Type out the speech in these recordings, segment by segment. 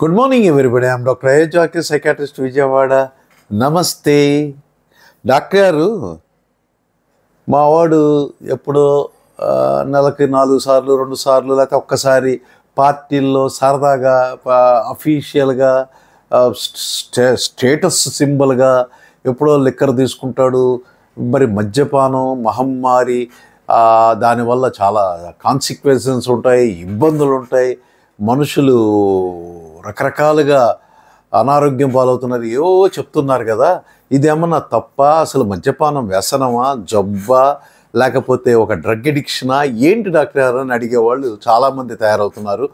Good morning everybody. I'm doctor Ayodhya Jaki, psychiatrist, Vijayawada. నమస్తే doctor గారు. మావాడు ఎప్పుడో నెలకి 4 సార్లు 2 సార్లు లేకపోతే ఒక్కసారి పార్టీల్లో సరదాగా అఫీషియల్గా స్టేటస్ సింబల్గా ఎప్పుడో లిక్కర్ తీసుకుంటాడు. మరి మద్యపానం మహమ్మారి, దానివల్ల చాలా కాన్సిక్వెన్సెస్ ఉంటాయి, ఇబ్బందులు ఉంటాయి. మనుషులు రకరకాలుగా అనారోగ్యం పాలవుతున్నారు, ఏవో చెప్తున్నారు కదా. ఇదేమన్నా తప్ప? అసలు మద్యపానం వ్యసనమా, జబ్బా, లేకపోతే ఒక డ్రగ్ ఎడిక్షనా, ఏంటి డాక్టర్ గారు అని అడిగేవాళ్ళు చాలామంది తయారవుతున్నారు.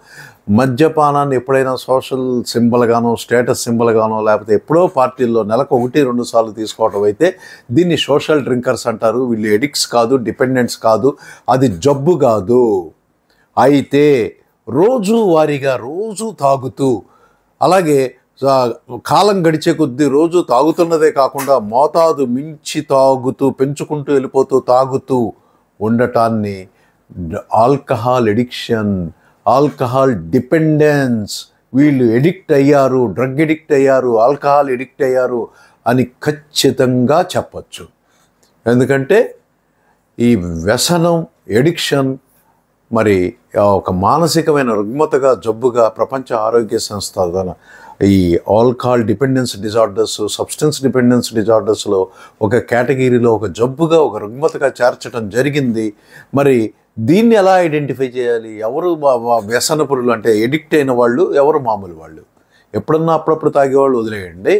మద్యపానాన్ని ఎప్పుడైనా సోషల్ సింబల్గానో, స్టేటస్ సింబల్గానో, లేకపోతే ఎప్పుడో పార్టీల్లో నెలకు 1-2 సార్లు తీసుకోవటం అయితే దీన్ని సోషల్ డ్రింకర్స్ అంటారు. వీళ్ళు ఎడిక్ట్స్ కాదు, డిపెండెంట్స్ కాదు, అది జబ్బు కాదు. అయితే రోజువారీగా రోజు తాగుతూ, అలాగే కాలం గడిచే కొద్దీ రోజు తాగుతున్నదే కాకుండా మోతాదు మించి తాగుతూ, పెంచుకుంటూ వెళ్ళిపోతూ తాగుతూ ఉండటాన్ని ఆల్కహాల్ ఎడిక్షన్, ఆల్కహాల్ డిపెండెన్స్, వీళ్ళు ఎడిక్ట్ అయ్యారు, డ్రగ్ ఎడిక్ట్ అయ్యారు, ఆల్కహాల్ ఎడిక్ట్ అయ్యారు అని ఖచ్చితంగా చెప్పచ్చు. ఎందుకంటే ఈ వ్యసనం, ఎడిక్షన్ మరి ఒక మానసికమైన రుగ్మతగా, జబ్బుగా ప్రపంచ ఆరోగ్య సంస్థ ఈ alcohol dependence disorders, substance dependence డిజార్డర్స్లో ఒక కేటగిరీలో, ఒక జబ్బుగా, ఒక రుగ్మతగా చేర్చడం జరిగింది. మరి దీన్ని ఎలా ఐడెంటిఫై చేయాలి? ఎవరు వ్యసనపురులు అంటే ఎడిక్ట్ అయిన వాళ్ళు, ఎవరు మామూలు వాళ్ళు? ఎప్పుడన్నా అప్పుడప్పుడు తాగేవాళ్ళు వదిలేయండి.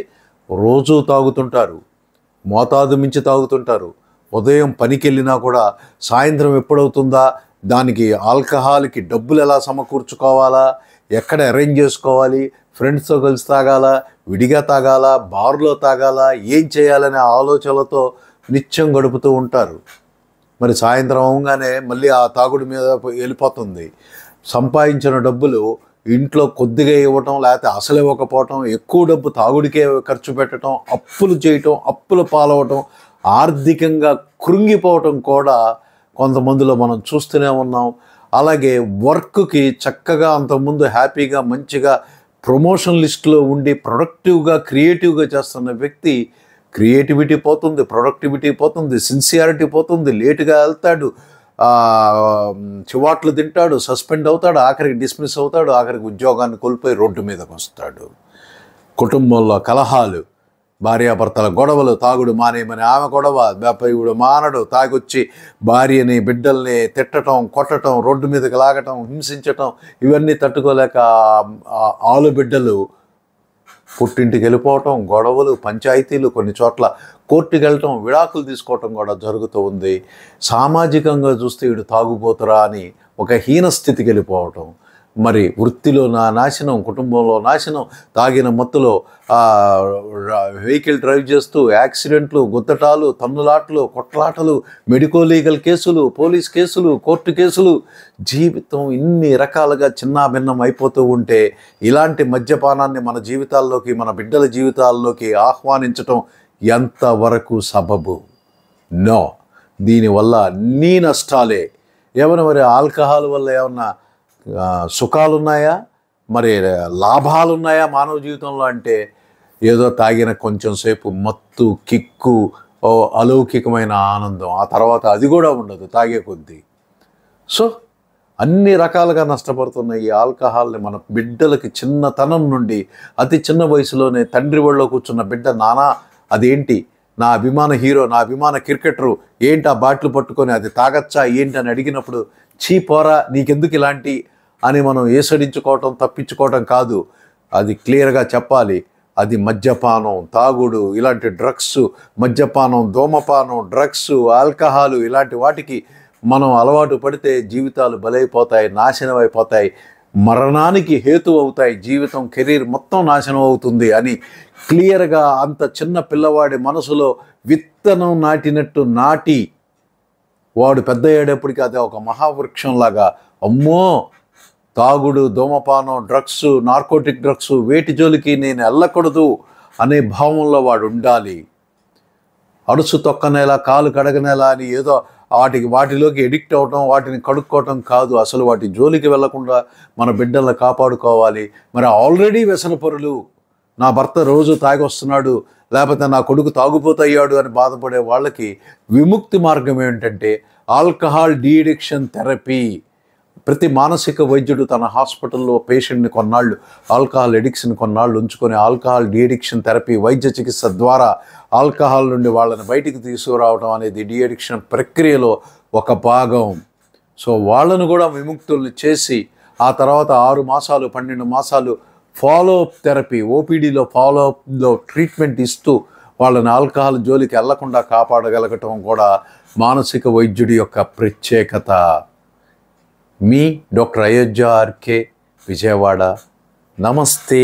రోజు తాగుతుంటారు, మోతాదు మించి తాగుతుంటారు. ఉదయం పనికి వెళ్ళినా కూడా సాయంత్రం ఎప్పుడవుతుందా, దానికి ఆల్కహాల్కి డబ్బులు ఎలా సమకూర్చుకోవాలా, ఎక్కడ అరేంజ్ చేసుకోవాలి, ఫ్రెండ్స్తో కలిసి తాగాలా, విడిగా తాగాలా, బార్లో తాగాలా, ఏం చేయాలనే ఆలోచనలతో నిత్యం గడుపుతూ ఉంటారు. మరి సాయంత్రం అవగానే మళ్ళీ ఆ తాగుడు మీద వెళ్ళిపోతుంది. సంపాదించిన డబ్బులు ఇంట్లో కొద్దిగా ఇవ్వటం, లేకపోతే అసలు ఇవ్వకపోవటం, ఎక్కువ డబ్బు తాగుడికే ఖర్చు పెట్టడం, అప్పులు చేయటం, అప్పులు పాలవటం, ఆర్థికంగా కృంగిపోవటం కూడా కొంతమందిలో మనం చూస్తూనే ఉన్నాం. అలాగే వర్క్కి చక్కగా అంతకుముందు హ్యాపీగా మంచిగా ప్రమోషన్ లిస్టులో ఉండి ప్రొడక్టివ్గా, క్రియేటివ్గా చేస్తున్న వ్యక్తి క్రియేటివిటీ పోతుంది, ప్రొడక్టివిటీ పోతుంది, సిన్సియారిటీ పోతుంది, లేటుగా వెళ్తాడు, చివాట్లు తింటాడు, సస్పెండ్ అవుతాడు, ఆఖరికి డిస్మిస్ అవుతాడు, ఆఖరికి ఉద్యోగాన్ని కోల్పోయి రోడ్డు మీదకి వస్తాడు. కుటుంబంలో కలహాలు, భార్యాభర్తల గొడవలు, తాగుడు మానేయమని ఆమె గొడవ, ఇవిడు మానడు, తాగొచ్చి భార్యని బిడ్డల్ని తిట్టడం, కొట్టడం, రోడ్డు మీదకి లాగటం, హింసించటం, ఇవన్నీ తట్టుకోలేక ఆలు బిడ్డలు పుట్టింటికి వెళ్ళిపోవటం, గొడవలు, పంచాయతీలు, కొన్ని చోట్ల కోర్టుకి వెళ్ళటం, విడాకులు తీసుకోవటం కూడా జరుగుతూ ఉంది. సామాజికంగా చూస్తే వీడు తాగుబోతురా అని ఒక హీనస్థితికి వెళ్ళిపోవటం, మరి వృత్తిలో నాశనం, కుటుంబంలో నాశనం, తాగిన మత్తులో వెహికల్ డ్రైవ్ చేస్తూ యాక్సిడెంట్లు, గుద్దటాలు, తన్నులాటలు, కొట్లాటలు, మెడికో లీగల్ కేసులు, పోలీస్ కేసులు, కోర్టు కేసులు, జీవితం ఇన్ని రకాలుగా చిన్నాభిన్నం అయిపోతూ ఉంటే ఇలాంటి మద్యపానాన్ని మన జీవితాల్లోకి, మన బిడ్డల జీవితాల్లోకి ఆహ్వానించటం ఎంతవరకు సబబు? నో. దీనివల్ల అన్నీ నష్టాలే. ఏమైనా మరి ఆల్కహాల్ వల్ల ఏమన్నా సుఖాలున్నాయా, మరి లాభాలున్నాయా మానవ జీవితంలో అంటే ఏదో తాగిన కొంచెం సేపు మత్తు, కిక్కు, అలౌకికమైన ఆనందం, ఆ తర్వాత అది కూడా ఉండదు తాగే కొద్దీ. సో అన్ని రకాలుగా నష్టపడుతున్న ఈ ఆల్కహాల్ని మన బిడ్డలకి చిన్నతనం నుండి, అతి చిన్న వయసులోనే తండ్రి ఒళ్ళో కూర్చున్న బిడ్డ, నానా అదేంటి, నా అభిమాన హీరో, నా అభిమాన క్రికెటరు ఏంటి ఆ బాటిల్ పట్టుకొని అది తాగచ్చా ఏంటి అని అడిగినప్పుడు, చీ పోరా నీకెందుకు ఇలాంటి అని మనం ఏసడించుకోవటం, తప్పించుకోవటం కాదు. అది క్లియర్గా చెప్పాలి. అది మద్యపానం, తాగుడు, ఇలాంటి డ్రగ్స్, మద్యపానం, ధూమపానం, డ్రగ్స్, ఆల్కహాలు, ఇలాంటి వాటికి మనం అలవాటు పడితే జీవితాలు బలైపోతాయి, నాశనం అయిపోతాయి, మరణానికి హేతు అవుతాయి, జీవితం, కెరీర్ మొత్తం నాశనం అవుతుంది అని క్లియర్గా అంత చిన్న పిల్లవాడి మనసులో విత్తనం నాటినట్టు నాటి వాడు పెద్ద అయ్యేటప్పటికీ అది ఒక మహావృక్షంలాగా, అమ్మో తాగుడు, ధూమపానం, డ్రగ్స్, నార్కోటిక్ డ్రగ్స్, వేటి జోలికి నేను వెళ్ళకూడదు అనే భావంలో వాడు ఉండాలి. అడుసు తొక్కనేలా, కాలు కడగనేలా అని ఏదో వాటిలోకి ఎడిక్ట్ అవటం, వాటిని కడుక్కోవటం కాదు. అసలు వాటి జోలికి వెళ్లకుండా మన బిడ్డలను కాపాడుకోవాలి. మరి ఆల్రెడీ వ్యసనపరులు, నా భర్త రోజు తాగొస్తున్నాడు, లేకపోతే నా కొడుకు తాగుపోతయ్యాడు అని బాధపడే వాళ్ళకి విముక్తి మార్గం ఏంటంటే ఆల్కహాల్ డీఅడిక్షన్ థెరపీ. ప్రతి మానసిక వైద్యుడు తన హాస్పిటల్లో పేషెంట్ని కొన్నాళ్ళు ఆల్కహాల్ ఎడిక్షన్ కొన్నాళ్ళు ఉంచుకొని ఆల్కహాల్ డీఅడిక్షన్ థెరపీ వైద్య చికిత్స ద్వారా ఆల్కహాల్ నుండి వాళ్ళని బయటికి తీసుకురావడం అనేది డీఅడిక్షన్ ప్రక్రియలో ఒక భాగం. సో వాళ్ళను కూడా విముక్తుల్ని చేసి ఆ తర్వాత 6 మాసాలు 12 మాసాలు ఫాలోఅప్ థెరపీ, ఓపీడీలో ఫాలోఅప్లో ట్రీట్మెంట్ ఇస్తూ వాళ్ళని ఆల్కహాల్ జోలికి వెళ్లకుండా కాపాడగలగటం కూడా మానసిక వైద్యుడి యొక్క ప్రత్యేకత. మీ డాక్టర్ అయోధ్య ఆర్కే, విజయవాడ. నమస్తే.